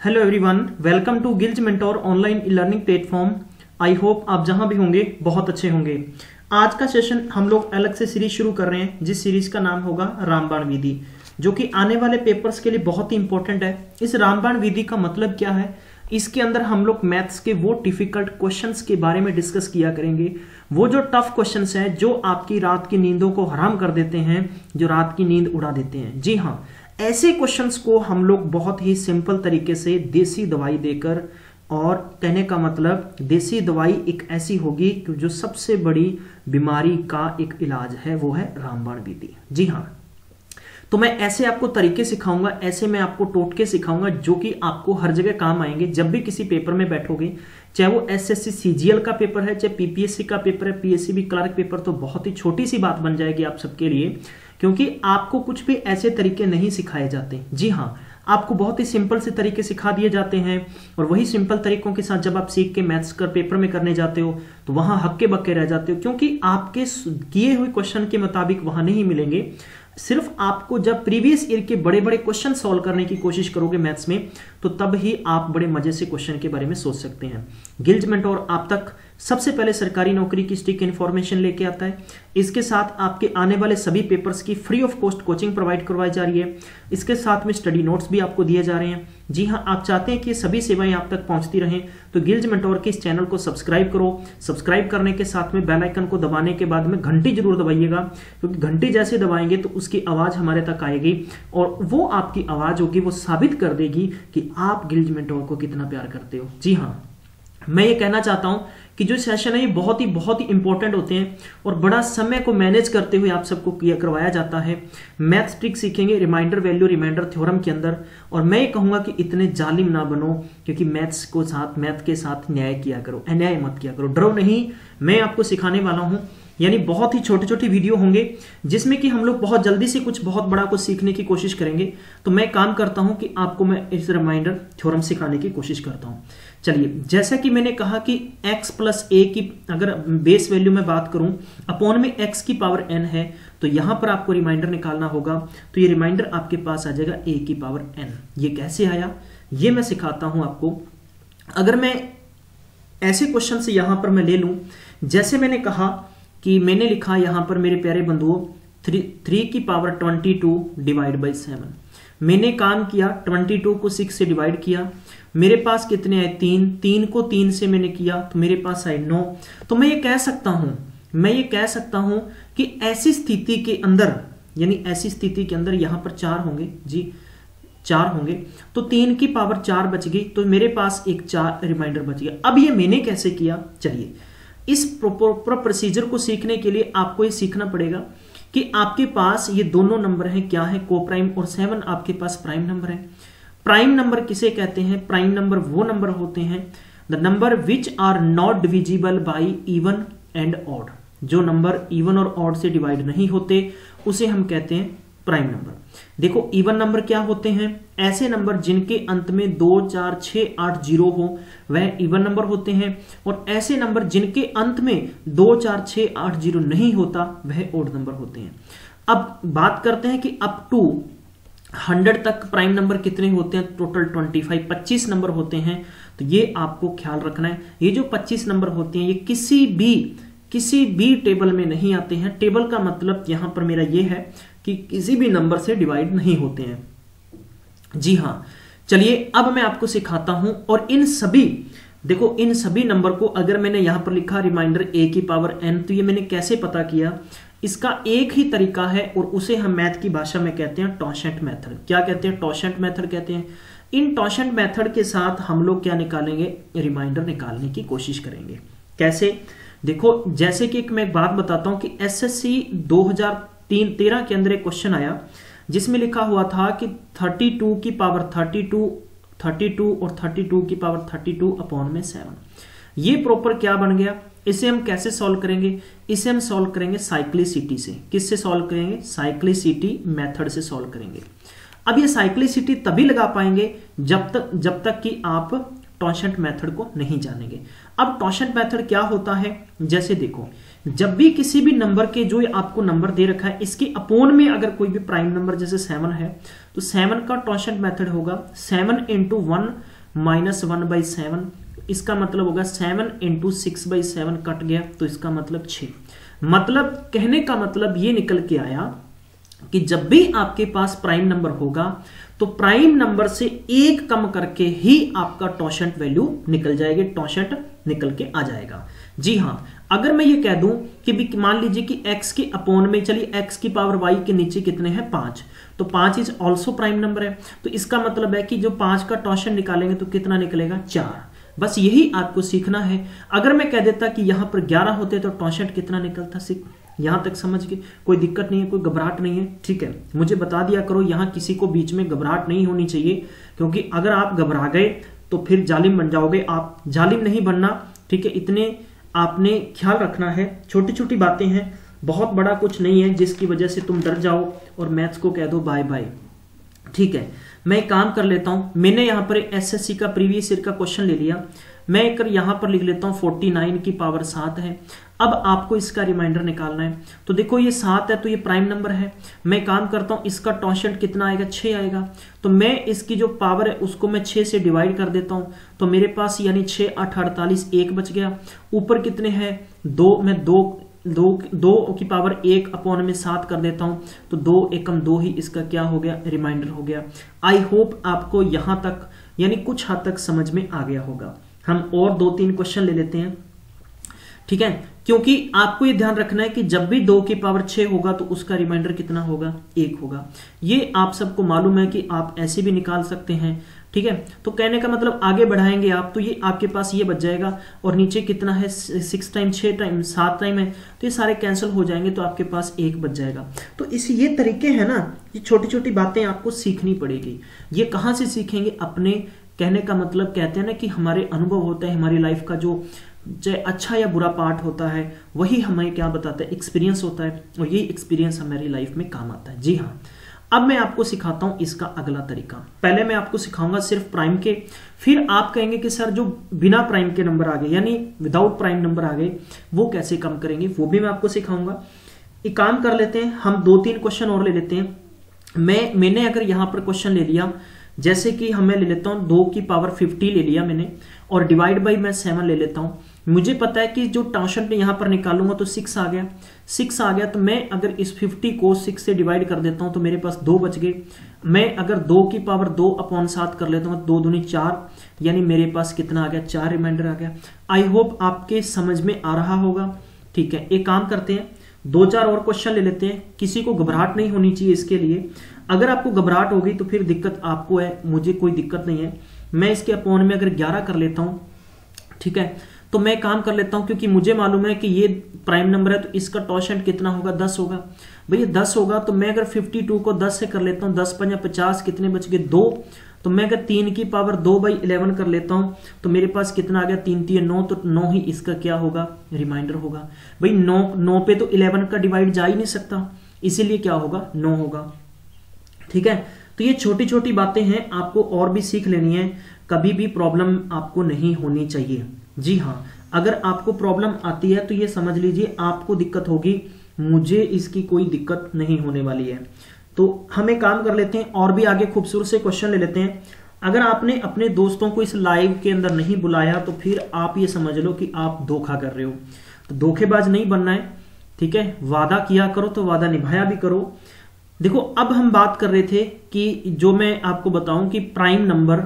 Hello everyone, welcome to Gillz mentor online learning platform. I hope आप जहां भी होंगे बहुत अच्छे होंगे। आज का सेशन हम लोग अलग से सीरीज शुरू कर रहे हैं, जिस सीरीज का नाम होगा रामबाण विधि, जो कि आने वाले पेपर्स के लिए बहुत ही इंपॉर्टेंट है। इस रामबाण विधि का मतलब क्या है, इसके अंदर हम लोग मैथ्स के वो डिफिकल्ट क्वेश्चंस के बारे में डिस्कस किया करेंगे। वो जो टफ क्वेश्चंस हैं जो आपकी रात की नींदों को हराम कर देते हैं, जो रात की नींद उड़ा देते हैं। जी हाँ, ऐसे क्वेश्चंस को हम लोग बहुत ही सिंपल तरीके से देसी दवाई देकर, और कहने का मतलब देसी दवाई एक ऐसी होगी कि जो सबसे बड़ी बीमारी का एक इलाज है, वो है रामबाण विधि। जी हाँ, तो मैं ऐसे आपको तरीके सिखाऊंगा, ऐसे मैं आपको टोटके सिखाऊंगा जो कि आपको हर जगह काम आएंगे। जब भी किसी पेपर में बैठोगे, चाहे वो एसएससी सीजीएल का पेपर है, चाहे पीपीएससी का पेपर है, पीएससीबी क्लर्क पेपर, तो बहुत ही छोटी सी बात बन जाएगी आप सबके लिए, क्योंकि आपको कुछ भी ऐसे तरीके नहीं सिखाए जाते। जी हाँ, आपको बहुत ही सिंपल से तरीके सिखा दिए जाते हैं, और वही सिंपल तरीकों के साथ जब आप सीख के मैथ्स कर पेपर में करने जाते हो तो वहां हक्के बक्के रह जाते हो, क्योंकि आपके किए हुए क्वेश्चन के मुताबिक वहां नहीं मिलेंगे। सिर्फ आपको जब प्रीवियस ईयर के बड़े बड़े क्वेश्चन सॉल्व करने की कोशिश करोगे मैथ्स में, तो तब ही आप बड़े मजे से क्वेश्चन के बारे में सोच सकते हैं। गिल्ज मेंटोर आप तक सबसे पहले सरकारी नौकरी की स्टिक इन्फॉर्मेशन लेके आता है। इसके साथ आपके आने वाले सभी पेपर्स की free of cost coaching provide करवाई जा रही है। इसके साथ में स्टडी नोट्स भी आपको दिए जा रहे हैं। जी हाँ, आप चाहते हैं कि ये सभी सेवाएं आप तक पहुंचती रहें, तो गिल्ज मेंटोर के इस चैनल को सब्सक्राइब करो। सब्सक्राइब करने के साथ में बेल आइकन को दबाने के बाद में घंटी जरूर दबाइएगा, क्योंकि घंटी जैसे दबाएंगे तो उसकी आवाज हमारे तक आएगी, और वो आपकी आवाज होगी, वो साबित कर देगी कि आप गिल्ज मेंटोर को कितना प्यार करते हो। जी हाँ, मैं ये कहना चाहता हूं कि जो सेशन है ये बहुत ही इंपॉर्टेंट होते हैं, और बड़ा समय को मैनेज करते हुए आप सबको करवाया जाता है। मैथ्स ट्रिक सीखेंगे रिमाइंडर वैल्यू रिमाइंडर थ्योरम के अंदर, और मैं ये कहूंगा कि इतने जालिम ना बनो, क्योंकि मैथ के साथ न्याय किया करो, अन्याय मत किया करो। डरो नहीं, मैं आपको सिखाने वाला हूं। यानी बहुत ही छोटे छोटे वीडियो होंगे जिसमें कि हम लोग बहुत जल्दी से कुछ बहुत बड़ा कुछ सीखने की कोशिश करेंगे। तो मैं काम करता हूं कि आपको मैं इस रिमाइंडर थ्योरम सिखाने की कोशिश करता हूं। चलिए, जैसा कि मैंने कहा कि x प्लस a की अगर बेस वैल्यू में बात करूं, अपॉन में x की पावर n है, तो यहां पर आपको रिमाइंडर निकालना होगा। तो ये रिमाइंडर आपके पास आ जाएगा a की पावर n। ये कैसे आया, ये मैं सिखाता हूं आपको। अगर मैं ऐसे क्वेश्चन से यहां पर मैं ले लूं, जैसे मैंने कहा कि मैंने लिखा यहां पर मेरे प्यारे बंधुओं 3 की पावर 22 डिवाइड बाई 7। मैंने काम किया, 22 को 6 से डिवाइड किया, मेरे पास कितने आए 3 को 3 से मैंने किया तो मेरे पास आए 9। तो मैं ये कह सकता हूं कि ऐसी स्थिति के अंदर, यानी ऐसी स्थिति के अंदर यहां पर 4 होंगे, जी 4 होंगे, तो 3 की पावर 4 बच गई, तो मेरे पास एक 4 रिमाइंडर बच गया। अब ये मैंने कैसे किया, चलिए इस प्रॉपर प्रोसीजर को सीखने के लिए आपको ये सीखना पड़ेगा कि आपके पास ये दोनों नंबर हैं, क्या है, को प्राइम, और 7 आपके पास प्राइम नंबर है। प्राइम नंबर किसे कहते हैं, प्राइम नंबर वो नंबर होते हैं the number which are not divisible by even and odd. जो नंबर इवन और ऑड से डिवाइड नहीं होते उसे हम कहते हैं प्राइम नंबर। देखो, इवन नंबर क्या होते हैं, ऐसे नंबर जिनके अंत में 2 4 6 8 0 हो, वह इवन नंबर होते हैं, और ऐसे नंबर जिनके अंत में 2 4 6 8 0 नहीं होता, वह ऑड नंबर होते हैं। अब बात करते हैं कि अप टू 100 तक प्राइम नंबर कितने होते हैं, टोटल 25 नंबर होते हैं। तो ये आपको ख्याल रखना है, ये जो 25 नंबर होते हैं ये किसी भी टेबल में नहीं आते हैं। टेबल का मतलब यहां पर मेरा ये है कि किसी भी नंबर से डिवाइड नहीं होते हैं। जी हां, चलिए अब मैं आपको सिखाता हूं, और इन सभी नंबर को अगर मैंने यहां पर लिखा रिमाइंडर a की पावर n, तो ये मैंने कैसे पता किया, इसका एक ही तरीका है, और उसे हम मैथ की भाषा में कहते हैं टॉशेंट मेथड। क्या कहते हैं, टॉशेंट मेथड कहते हैं। इन टॉशेंट मेथड के साथ हम लोग क्या निकालेंगे, रिमाइंडर निकालने की कोशिश करेंगे। कैसे, देखो, जैसे कि मैं एक बात बताता हूं कि एसएससी 2013 के अंदर एक क्वेश्चन आया जिसमें लिखा हुआ था कि 32 की पावर 32 और 32 की पावर 32 अपॉन में 7। ये प्रॉपर क्या बन गया, इसे हम कैसे सॉल्व करेंगे, इसे हम सॉल्व करेंगे साइक्लिसिटी से। किससे सॉल्व करेंगे, साइक्लिसिटी मेथड से सॉल्व करेंगे। अब ये साइक्लिसिटी तभी लगा पाएंगे जब तक कि आप टॉशेंट मेथड को नहीं जानेंगे। अब टॉशेंट मेथड क्या होता है, जैसे देखो, जब भी किसी भी नंबर के जो आपको नंबर दे रखा है इसके अपोन में अगर कोई भी प्राइम नंबर जैसे 7 है, तो 7 का टॉशेंट मेथड होगा 7 × 1 -1/7, इसका मतलब होगा 7 × 6/7 कट गया, तो इसका मतलब 6। मतलब कहने का मतलब ये निकल के आया कि जब भी आपके पास प्राइम नंबर होगा तो प्राइम नंबर से एक कम करके ही आपका टॉशेंट वैल्यू निकल जाएगी, टॉशेंट निकल के आ जाएगा। जी हां, अगर मैं ये कह दूं कि मान लीजिए कि x के अपॉन में, चलिए x की पावर y के नीचे कितने हैं 5, तो 5 इज ऑल्सो प्राइम नंबर है, तो इसका मतलब है कि जो 5 का टॉशेंट निकालेंगे तो कितना निकलेगा 4। बस यही आपको सीखना है। अगर मैं कह देता कि यहां पर 11 होते तो टॉशेंट कितना निकलता, यहां तक समझ के कोई दिक्कत नहीं है, कोई घबराहट नहीं है, ठीक है। मुझे बता दिया करो, यहां किसी को बीच में घबराहट नहीं होनी चाहिए, क्योंकि अगर आप घबरा गए तो फिर जालिम बन जाओगे। आप जालिम नहीं बनना, ठीक है। इतने आपने ख्याल रखना है, छोटी छोटी बातें हैं, बहुत बड़ा कुछ नहीं है जिसकी वजह से तुम डर जाओ और मैथ्स को कह दो बाय बाय, ठीक है। मैं एक काम कर लेता हूं, मैंने यहां पर एसएससी का प्रीवियस ईयर का क्वेश्चन ले लिया, मैं एक यहां पर लिख लेता हूं 49 की पावर 7 है। अब आपको इसका रिमाइंडर निकालना है, तो देखो ये 7 है तो ये प्राइम नंबर है। मैं काम करता हूं, इसका टॉशेंट कितना आएगा 6 आएगा, तो मैं इसकी जो पावर है उसको मैं 6 से डिवाइड कर देता हूं, तो मेरे पास यानी 6 8 48 1 बच गया। ऊपर कितने हैं 2, मैं 2 की पावर 1 अपॉन में 7 कर देता हूं, तो 2 एकम 2 ही इसका क्या हो गया, रिमाइंडर हो गया। आई होप आपको यहां तक यानी कुछ हद तक समझ में आ गया होगा। हम और 2-3 क्वेश्चन ले लेते हैं, ठीक है, क्योंकि आपको ये ध्यान रखना है कि जब भी 2 की पावर 6 होगा तो उसका रिमाइंडर कितना होगा 1 होगा। ये आप सबको मालूम है कि आप ऐसे भी निकाल सकते हैं, ठीक है। तो कहने का मतलब आगे बढ़ाएंगे आप तो ये आपके पास ये बच जाएगा, और नीचे कितना है 6 टाइम 6 टाइम 7 टाइम है, तो ये सारे कैंसिल हो जाएंगे, तो आपके पास 1 बच जाएगा। तो ये तरीके हैं ना, ये छोटी छोटी बातें आपको सीखनी पड़ेगी। ये कहाँ से सीखेंगे, अपने कहने का मतलब कहते हैं ना कि हमारे अनुभव होता है, हमारी लाइफ का जो चाहे अच्छा या बुरा पार्ट होता है वही हमें क्या बताता है, एक्सपीरियंस होता है, और ये एक्सपीरियंस हमारी लाइफ में काम आता है। जी हाँ, अब मैं आपको सिखाता हूं इसका अगला तरीका। पहले मैं आपको सिखाऊंगा सिर्फ प्राइम के, फिर आप कहेंगे कि सर जो बिना प्राइम के नंबर आ गए यानी विदाउट प्राइम नंबर आ गए वो कैसे कम करेंगे, वो भी मैं आपको सिखाऊंगा। एक काम कर लेते हैं, हम 2-3 क्वेश्चन और ले लेते हैं। मैंने अगर यहां पर क्वेश्चन ले लिया, जैसे कि हमें ले लेता हूं 2 की पावर 50 ले लिया मैंने, और डिवाइड बाई मैं 7 ले लेता हूं। मुझे पता है कि जो टॉशेंट यहां पर निकालूंगा तो 6 आ गया, 6 आ गया, तो मैं अगर इस 50 को 6 से डिवाइड कर देता हूं तो मेरे पास 2 बच गए। मैं अगर 2 की पावर 2/7 कर लेता हूं, 2 दूनी 4, यानी मेरे पास कितना आ गया 4 रिमाइंडर आ गया। आई होप आपके समझ में आ रहा होगा, ठीक है। एक काम करते हैं, 2-4 और क्वेश्चन ले लेते हैं। किसी को घबराहट नहीं होनी चाहिए इसके लिए, अगर आपको घबराहट होगी तो फिर दिक्कत आपको है, मुझे कोई दिक्कत नहीं है। मैं इसके अपॉन में अगर 11 कर लेता हूं, ठीक है, तो मैं काम कर लेता हूं, क्योंकि मुझे मालूम है कि ये प्राइम नंबर है तो इसका टॉशेंट कितना होगा 10 होगा। भैया 10 होगा, तो मैं अगर 52 को 10 से कर लेता हूं, 10 × 50 कितने बच गए 2, तो मैं अगर 3 की पावर 2/11 कर लेता हूं तो मेरे पास कितना आ गया 3×3 9, तो 9 ही इसका क्या होगा रिमाइंडर होगा। भाई 9 पे तो 11 का डिवाइड जा ही नहीं सकता, इसीलिए क्या होगा 9 होगा, ठीक है। तो ये छोटी छोटी बातें हैं, आपको और भी सीख लेनी है, कभी भी प्रॉब्लम आपको नहीं होनी चाहिए। जी हाँ, अगर आपको प्रॉब्लम आती है तो ये समझ लीजिए आपको दिक्कत होगी, मुझे इसकी कोई दिक्कत नहीं होने वाली है। तो हम एक काम कर लेते हैं, और भी आगे खूबसूरत से क्वेश्चन ले लेते हैं। अगर आपने अपने दोस्तों को इस लाइव के अंदर नहीं बुलाया तो फिर आप ये समझ लो कि आप धोखा कर रहे हो, तो धोखेबाज नहीं बनना है, ठीक है। वादा किया करो तो वादा निभाया भी करो। देखो, अब हम बात कर रहे थे कि जो मैं आपको बताऊं कि प्राइम नंबर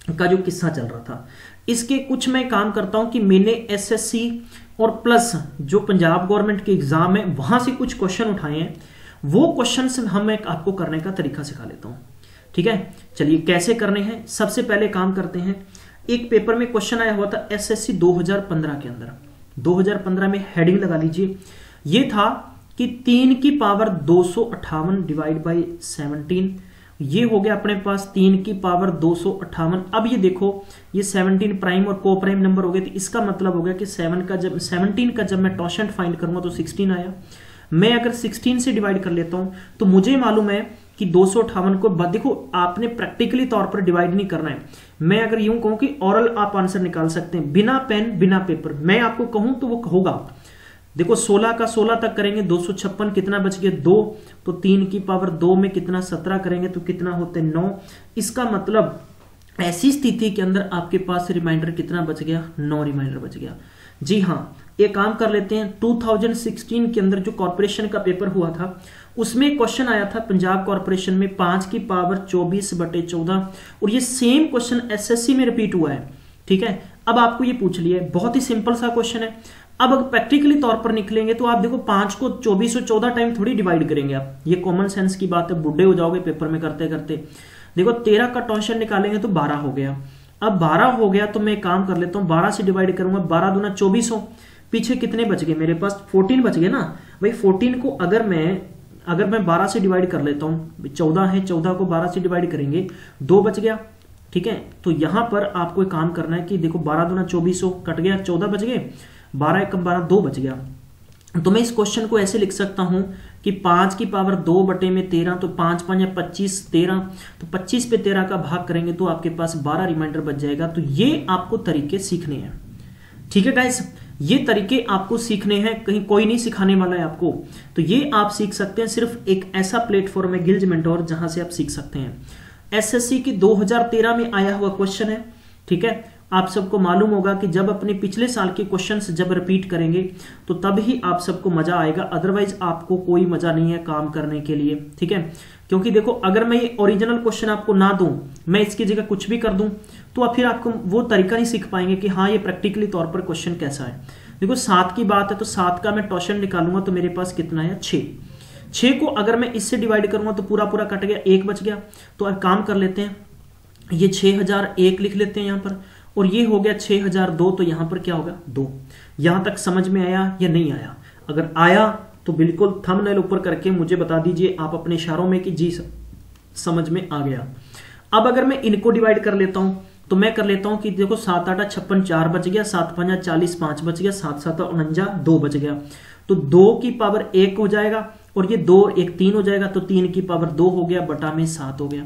का जो किस्सा चल रहा था, इसके कुछ मैं काम करता हूं कि मैंने एसएससी और प्लस जो पंजाब गवर्नमेंट के एग्जाम है वहां से कुछ क्वेश्चन उठाए हैं, वो क्वेश्चन हम एक आपको करने का तरीका सिखा लेता हूं, ठीक है। चलिए कैसे करने हैं, सबसे पहले काम करते हैं। एक पेपर में क्वेश्चन आया हुआ था एसएससी 2015 के अंदर, 2015 में हेडिंग लगा लीजिए, ये था कि 3 की पावर 258 डिवाइड बाई 17, ये हो गया अपने पास 3 की पावर 258। अब ये देखो, ये 17 प्राइम और को प्राइम नंबर हो गए, तो इसका मतलब हो गया कि 17 का जब मैं टॉशेंट फाइंड करूंगा तो 16 आया। मैं अगर 16 से डिवाइड कर लेता हूं तो मुझे मालूम है कि 258 को, देखो आपने प्रैक्टिकली तौर पर डिवाइड नहीं करना है। मैं अगर यूं कहूं कि ओरल आप आंसर निकाल सकते हैं बिना पेन बिना पेपर, मैं आपको कहूं तो वो होगा। देखो 16 का 16 तक करेंगे 256, कितना बच गया 2, तो 3 की पावर 2 में कितना 17 करेंगे तो कितना होते 9। इसका मतलब ऐसी स्थिति के अंदर आपके पास रिमाइंडर कितना बच गया, 9 रिमाइंडर बच गया। जी हाँ, एक काम कर लेते हैं, 2016 के अंदर जो कॉर्पोरेशन का पेपर हुआ था उसमें क्वेश्चन आया था पंजाब कॉर्पोरेशन में 5 की पावर 24/14, और ये सेम क्वेश्चन एसएससी में रिपीट हुआ है। ठीक है, अब आपको ये पूछ लिया है, बहुत ही सिंपल सा क्वेश्चन है। अब अगर प्रैक्टिकली तौर पर निकलेंगे तो आप देखो 5 को 24 और 14 टाइम थोड़ी डिवाइड करेंगे आप, ये कॉमन सेंस की बात है, बुढ़े हो जाओगे पेपर में करते करते। देखो 13 का टॉर्शन निकालेंगे तो 12 हो गया। अब 12 हो गया तो मैं काम कर लेता हूँ, 12 से डिवाइड करूंगा, 12 दूना 24 हो, पीछे कितने बच गए मेरे पास, 14 बच गए ना भाई। 14 को अगर मैं 12 से डिवाइड कर लेता हूँ, 14 है, 14 को 12 से डिवाइड करेंगे 2 बच गया। ठीक है, तो यहां पर आपको एक काम करना है कि देखो 12 दूना 24 हो, कट गया, 14 बच गए, 12 एकम 12, 2 बच गया। तो मैं इस क्वेश्चन को ऐसे लिख सकता हूं कि 5 की पावर 2/13, तो 5 5 या 25, 13, तो 25 पे 13 का भाग करेंगे तो आपके पास 12 रिमाइंडर बच जाएगा। तो ये आपको तरीके सीखने हैं। ठीक है गाइस, ये तरीके आपको सीखने हैं, कहीं कोई नहीं सिखाने वाला है आपको। तो ये आप सीख सकते हैं, सिर्फ एक ऐसा प्लेटफॉर्म है गिल्ज मेंटोर जहां से आप सीख सकते हैं। एसएससी की 2013 में आया हुआ क्वेश्चन है। ठीक है, आप सबको मालूम होगा कि जब अपने पिछले साल के क्वेश्चंस जब रिपीट करेंगे तो तब ही आप सबको मजा आएगा, अदरवाइज आपको कोई मजा नहीं है काम करने के लिए। ठीक है, क्योंकि देखो अगर मैं ये ओरिजिनल क्वेश्चन आपको ना दूं, मैं इसकी जगह कुछ भी कर दूं, तो फिर आपको वो तरीका नहीं सीख पाएंगे कि हाँ ये प्रैक्टिकली तौर पर क्वेश्चन कैसा है। देखो 7 की बात है तो 7 का मैं टॉर्शन निकालूंगा तो मेरे पास कितना है, 6 को अगर मैं इससे डिवाइड करूंगा तो पूरा पूरा कट गया, 1 बच गया। तो अब काम कर लेते हैं, ये 6001 लिख लेते हैं यहां पर, और ये हो गया 6002, तो यहां पर क्या होगा, 2। यहां तक समझ में आया या नहीं आया? अगर आया तो बिल्कुल थंबनेल ऊपर करके मुझे बता दीजिए आप अपने इशारों में कि जी समझ में आ गया। अब अगर मैं इनको डिवाइड कर लेता हूं तो मैं कर लेता हूं कि देखो 7 8 56, 4 बच गया, 7 5 40, 5 बच गया, 7 7 49, 2 बच गया। तो 2 की पावर 1 हो जाएगा, और ये 2 1 3 हो जाएगा, तो 3 की पावर 2 हो गया, बटा में 7 हो गया।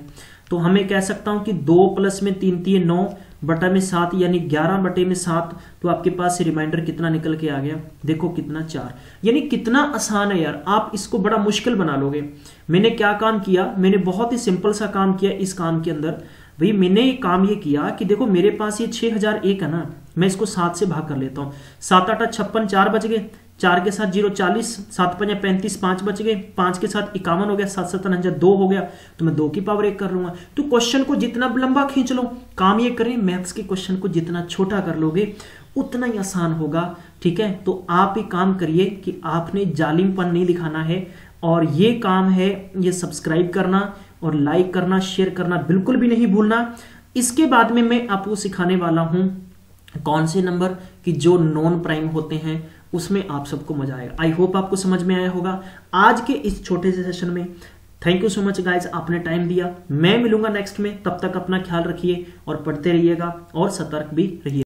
तो हमें कह सकता हूं कि 2 प्लस में 3 3 9, बटा में 7, यानी 11 बटे में 7। तो आपके पास रिमाइंडर कितना निकल के आ गया, देखो कितना, 4। यानी कितना आसान है यार, आप इसको बड़ा मुश्किल बना लोगे। मैंने क्या काम किया, मैंने बहुत ही सिंपल सा काम किया। इस काम के अंदर भाई मैंने काम ये किया कि देखो मेरे पास ये 6001 है ना, मैं इसको 7 से भाग कर लेता हूँ। 7 8 56, 4 बच गए, 4 के साथ 0 40, 7 5 35, 5 बच गए, 5 के साथ 51 हो गया, 7 7 49, 2 हो गया। तो मैं 2 की पावर 1 कर लूंगा। तो क्वेश्चन को जितना लंबा खींच लो, काम ये करें, मैथ्स के क्वेश्चन को जितना छोटा कर लोगे उतना ही आसान होगा। ठीक है, तो आप ही काम करिए कि आपने जालिमपन नहीं दिखाना है, और ये काम है ये सब्सक्राइब करना और लाइक करना, शेयर करना बिल्कुल भी नहीं भूलना। इसके बाद में मैं आपको सिखाने वाला हूं कौन से नंबर की जो नॉन प्राइम होते हैं, उसमें आप सबको मजा आएगा। आई होप आपको समझ में आया होगा आज के इस छोटे से सेशन में। Thank you so much guys, आपने टाइम दिया। मैं मिलूंगा नेक्स्ट में, तब तक अपना ख्याल रखिए और पढ़ते रहिएगा और सतर्क भी रहिए।